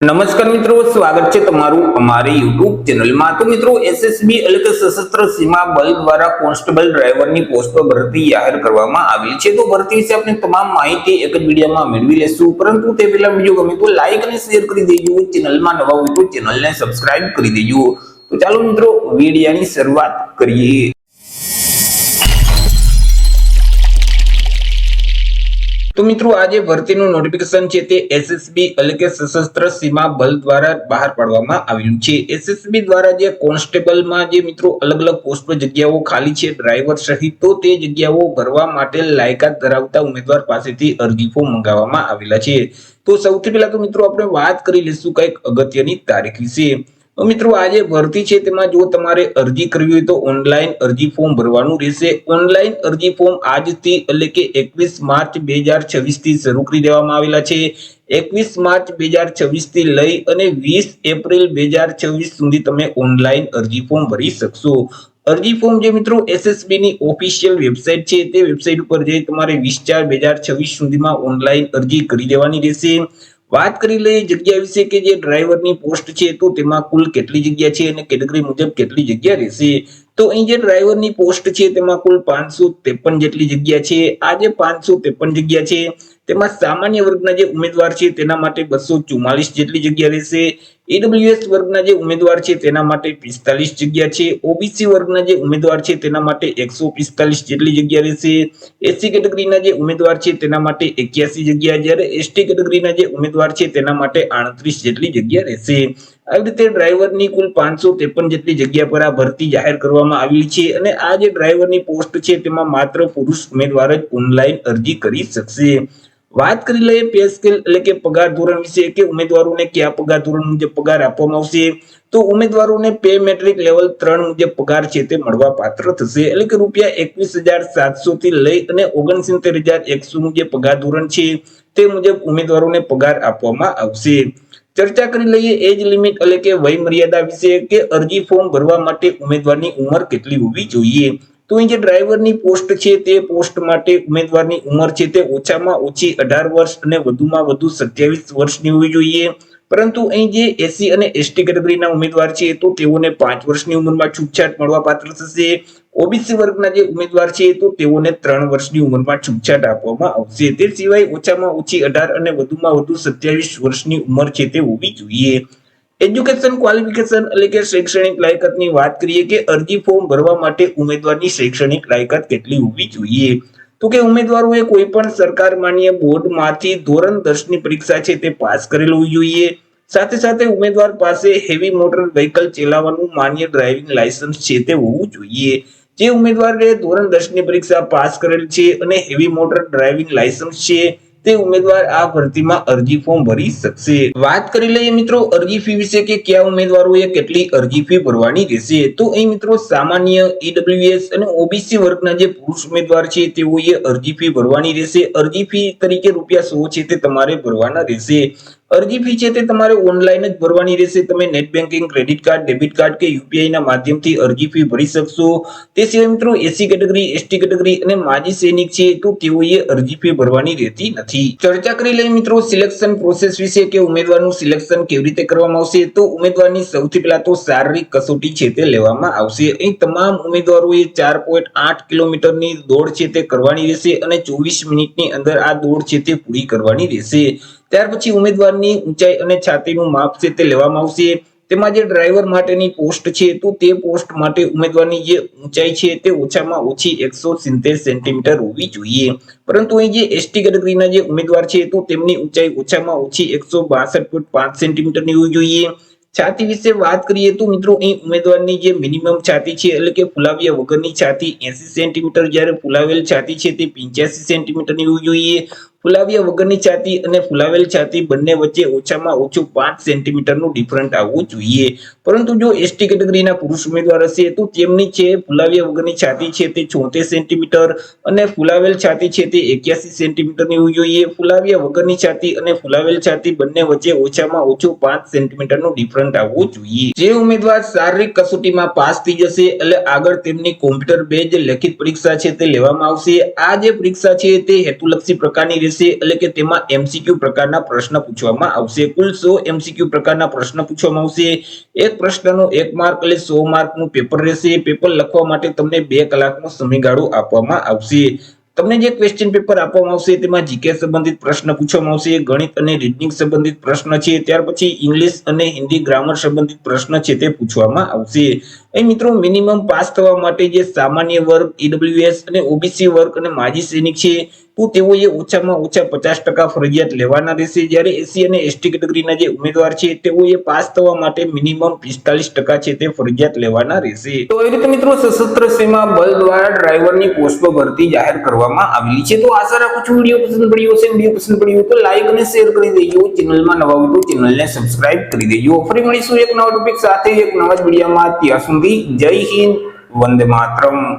નમસ્કાર મિત્રો, સ્વાગત છે તમારું અમારી યુટ્યુબ ચેનલમાં। તો મિત્રો, એસએસબી એટલે કે સશસ્ત્ર સીમા બળ દ્વારા કોન્સ્ટેબલ ડ્રાઈવરની પોસ્ટ પર ભરતી જાહેર કરવામાં આવી છે। તો ભરતી વિશે આપણે તમામ માહિતી એક જ વિડીયોમાં મેળવી લેશું, પરંતુ તે પહેલા વિડીયો ગમે તો લાઈક અને શેર કરી દેજો। ચેનલમાં નવા હોય તો ચેનલને સબસ્ક્રાઇબ કરી દેજો। તો ચાલો મિત્રો, વિડીયોની શરૂઆત કરીએ। તો મિત્રો, આજે ભરતીનું નોટિફિકેશન છે તે એસએસબી એટલે કે સશસ્ત્ર સીમા બળ દ્વારા બહાર પાડવામાં આવ્યું છે। એસએસબી દ્વારા જે કોન્સ્ટેબલમાં જે મિત્રો અલગ અલગ પોસ્ટ પર જગ્યાઓ ખાલી છે ડ્રાઈવર સહિત, તો તે જગ્યાઓ ભરવા માટે લાયકાત ધરાવતા ઉમેદવાર પાસેથી અરજી ફોર્મ મંગાવવામાં આવેલા છે। તો સૌથી પહેલા તો મિત્રો આપણે વાત કરી લઈશું કંઈક અગત્યની તારીખ વિશે। તો મિત્રો, આજે ભરતી છે તેમાં જો તમારે અરજી કરવી હોય તો ઓનલાઈન અરજી ફોર્મ ભરવાનું રહેશે। ઓનલાઈન અરજી ફોર્મ આજથી એટલે કે 21 માર્ચ 2026 થી શરૂ કરી દેવામાં આવેલા છે। 21 માર્ચ 2026 થી લઈ અને 20 એપ્રિલ 2026 સુધી તમે ઓનલાઈન અરજી ફોર્મ ભરી શકશો। અરજી ફોર્મ જે મિત્રો એસએસબી ની ઓફિશિયલ વેબસાઇટ છે તે વેબસાઇટ ઉપર જઈ તમારે 20/4/2026 સુધીમાં ઓનલાઈન અરજી કરી દેવાની રહેશે। વાત કરી લઈએ જગ્યા વિશે કે જે ડ્રાઈવરની પોસ્ટ છે તો તેમાં કુલ કેટલી જગ્યા છે અને કેટેગરી મુજબ કેટલી જગ્યા રહેશે। તો અહીં જે ડ્રાઈવરની પોસ્ટ છે તેમાં કુલ 553 જેટલી જગ્યા છે। આ જે 553 જગ્યા છે તેમાં સામાન્ય વર્ગના જે ઉમેદવાર છે તેના માટે 244 જેટલી જગ્યા રહેશે। ઈડબ્લ્યુએસ વર્ગના જે ઉમેદવાર છે તેના માટે 45 જગ્યા છે। ઓબીસી વર્ગના જે ઉમેદવાર છે તેના માટે 145 જેટલી જગ્યા રહેશે। એસસી કેટેગરીના જે ઉમેદવાર છે તેના માટે 81 જગ્યા, જ્યારે એસટી કેટેગરીના જે ઉમેદવાર છે તેના માટે 38 જેટલી જગ્યા રહેશે। આવી રીતે ડ્રાઈવરની કુલ 553 જેટલી જગ્યા પર આ ભરતી જાહેર કરવામાં આવેલી છે અને આ જે ડ્રાઈવરની પોસ્ટ છે તેમાં માત્ર પુરુષ ઉમેદવાર જ ઓનલાઈન અરજી કરી શકશે। વાત કરી લઈએ પે સ્કેલ એટલે કે પગાર ધોરણ વિશે કે ઉમેદવારોને કયા પગાર ધોરણ મુજબ પગાર આપવામાં આવશે। તો ઉમેદવારોને પે મેટ્રિક લેવલ 3 મુજબ પગાર છે તે મળવા પાત્ર થશે, એટલે કે ₹21,700 થી લઈ અને 69,100 મુજબ પગાર ધોરણ છે તે મુજબ ઉમેદવારોને પગાર આપવામાં આવશે। ચર્ચા કરી લઈએ એજ લિમિટ એટલે કે વય મર્યાદા વિશે કે અરજી ફોર્મ ભરવા માટે ઉમેદવારની ઉંમર કેટલી હોવી જોઈએ। તો અહીં જે ડ્રાઈવરની પોસ્ટ છે તે પોસ્ટ માટે ઉમેદવારની ઉંમર છે તે ઓછામાં ઓછી 18 વર્ષ અને વધુમાં વધુ 27 વર્ષની હોવી જોઈએ। પરંતુ અહીં જે એસસી અને એસટી કેટેગરીના ઉમેદવાર છે તો તેઓને 5 વર્ષની ઉંમરમાં છૂટછાટ મળવા પાત્ર થશે। ઓબીસી વર્ગના જે ઉમેદવાર છે તો તેઓને 3 વર્ષની ઉંમરમાં છૂટછાટ આપવામાં આવશે। તે સિવાય ઓછામાં ઓછી 18 અને વધુમાં વધુ 27 વર્ષની ઉંમર છે તે હોવી જોઈએ। એજ્યુકેશન ક્વોલિફિકેશન એટલે કે શૈક્ષણિક લાયકાતની વાત કરીએ કે અરજી ફોર્મ ભરવા માટે ઉમેદવારની શૈક્ષણિક લાયકાત કેટલી હોવી જોઈએ। તો કે ઉમેદવારોએ કોઈ પણ સરકાર માન્ય બોર્ડમાંથી ધોરણ 10 ની પરીક્ષા છે તે પાસ કરેલ હોવી જોઈએ। સાથે સાથે ઉમેદવાર પાસે હેવી મોટર વ્હીકલ ચલાવવાનું માન્ય ડ્રાઇવિંગ લાયસન્સ છે તે હોવું જોઈએ। જે ઉમેદવારે ધોરણ 10 ની પરીક્ષા પાસ કરેલ છે અને હેવી મોટર ડ્રાઇવિંગ લાયસન્સ છે તે ઉમેદવાર આ ભરતીમાં અરજી ફોર્મ ભરી શકશે। વાત કરી લઈએ મિત્રો અરજી ફી વિશે કે કયા ઉમેદવારોએ કેટલી અરજી ફી ભરવાની રહેશે। તો અહીં મિત્રો સામાન્ય, ઈડબ્લ્યુએસ અને ઓબીસી વર્ગના જે પુરુષ ઉમેદવાર છે તેઓએ અરજી ફી ભરવાની રહેશે। અરજી ફી તરીકે ₹100 છે તે તમારે ભરવાના રહેશે। અરજી ફી છે તે તમારે ઓનલાઈન જ ભરવાની રહેશે। તમે net banking, credit card, debit card કે યુપીઆઈ ના માધ્યમથી અરજી ફી ભરી શકશો। તે સિવાય મિત્રો એસસી કેટેગરી, એસટી કેટેગરી અને માજી સૈનિક છે તો તેઓએ અરજી ફી ભરવાની રહેતી નથી। ચર્ચા કરી લઈએ મિત્રો સિલેક્શન પ્રોસેસ વિશે કે ઉમેદવારનું સિલેક્શન કેવી રીતે કરવામાં આવશે। તો ઉમેદવારની સૌથી પહેલા તો શારીરિક કસોટી છે તે લેવામાં આવશે। અહીં તમામ ઉમેદવારોએ 4.8 કિલોમીટરની દોડ છે તે કરવાની રહેશે અને 24 મિનિટની અંદર આ દોડ છે તે પૂરી કરવાની રહેશે। ત્યાર પછી ઉમેદવારની ઊંચાઈ અને છાતીનું માપ છે તે લેવામાં આવશે। તેમાં જે ડ્રાઈવર માટેની પોસ્ટ છે તો તે પોસ્ટ માટે ઉમેદવારની જે ઊંચાઈ છે તે ઓછામાં ઓછી 170 સેન્ટીમીટર હોવી જોઈએ। પરંતુ અહીં જે એસટી કેટેગરીના જે ઉમેદવાર છે તો તેમની ઊંચાઈ ઓછામાં ઓછી 162.5 સેન્ટીમીટરની હોવી જોઈએ। છાતી વિશે વાત કરીએ તો મિત્રો અહીં ઉમેદવારની જે મિનિમમ છાતી છે એટલે કે ફુલાવ્યા વગરની છાતી 80 સેન્ટીમીટર, જ્યારે ફુલાવેલ છાતી છે તે 85 સેન્ટીમીટરની હોવી જોઈએ। ફુલાવ્યા વગરની છાતી અને ફુલાવેલ છાતી બંને વચ્ચે ઓછામાં ઓછું 5 સેન્ટીમીટરનું ડિફરન્ટ આવવું જોઈએ। પરંતુ જો એસટી કેટેગરીના પુરુષ ઉમેદવાર હશે તો તેમની છે ફુલાવ્યા વગરની છાતી છે તે 74 સેન્ટીમીટર અને ફુલાવેલ છાતી છે તે 81 સેન્ટીમીટરની હોવી જોઈએ। ફુલાવ્યા વગરની છાતી અને ફુલાવેલ છાતી બંને વચ્ચે ઓછામાં ઓછું 5 સેન્ટીમીટરનું ડિફરન્ટ આવવું જોઈએ। જે ઉમેદવાર શારીરિક કસોટીમાં પાસ થઈ જશે એટલે આગળ તેમની કોમ્પ્યુટર બેઝ લેખિત પરીક્ષા છે તે લેવામાં આવશે। આ જે પરીક્ષા છે તે હેતુલક્ષી પ્રકારની રહેશે। રહેશે, એટલે કે તેમાં MCQ પ્રકારના પ્રશ્ન પૂછવામાં આવશે. કુલ 100 MCQ પ્રકારના પ્રશ્ન પૂછવામાં આવશે. એક પ્રશ્નનો 1 માર્ક એટલે 100 માર્કનું પેપર રહેશે. પેપર લખવા માટે તમને 2 કલાકનો સમયગાળો આપવામાં આવશે. તમને જે ક્વેશ્ચન પેપર આપવામાં આવશે તેમાં જીકે સંબંધિત પ્રશ્ન પૂછવામાં આવશે, ગણિત અને રીઝનિંગ સંબંધિત પ્રશ્ન છે, ત્યાર પછી ઇંગ્લિશ અને હિન્દી ગ્રામર સંબંધિત પ્રશ્ન છે તે પૂછવામાં આવશે. અહીં મિત્રો મિનિમમ પાસ થવા માટે જે સામાન્ય વર્ગ, EWS અને OBC વર્ગ અને માજી સૈનિક છે તો તેઓએ ઓછામાં ઓછા 50% ફરજિયાત લેવાના રહેશે. જ્યારે SC અને ST કેટેગરીના જે ઉમેદવાર છે તેઓએ પાસ થવા માટે મિનિમમ 45% છે તે ફરજિયાત લેવાના રહેશે. તો એ રીતે મિત્રો સશસ્ત્ર સીમા બળ દ્વારા ડ્રાઈવરની પોસ્ટ પર ભરતી જાહેર કરવામાં આવેલી છે. તો આશા રાખું છું વિડીયો પસંદ પડ્યો હશે. વિડીયો પસંદ પડ્યો તો લાઈક અને શેર કરી દેજો. ચેનલમાં નવા હોય તો ચેનલને સબસ્ક્રાઇબ કરી દેજો. ફરી મળીશું એક નવા ટોપિક સાથે એક નવા જ વિડીયોમાં. ત્યાં સુધી જય હિન્દ, વંદે માતરમ.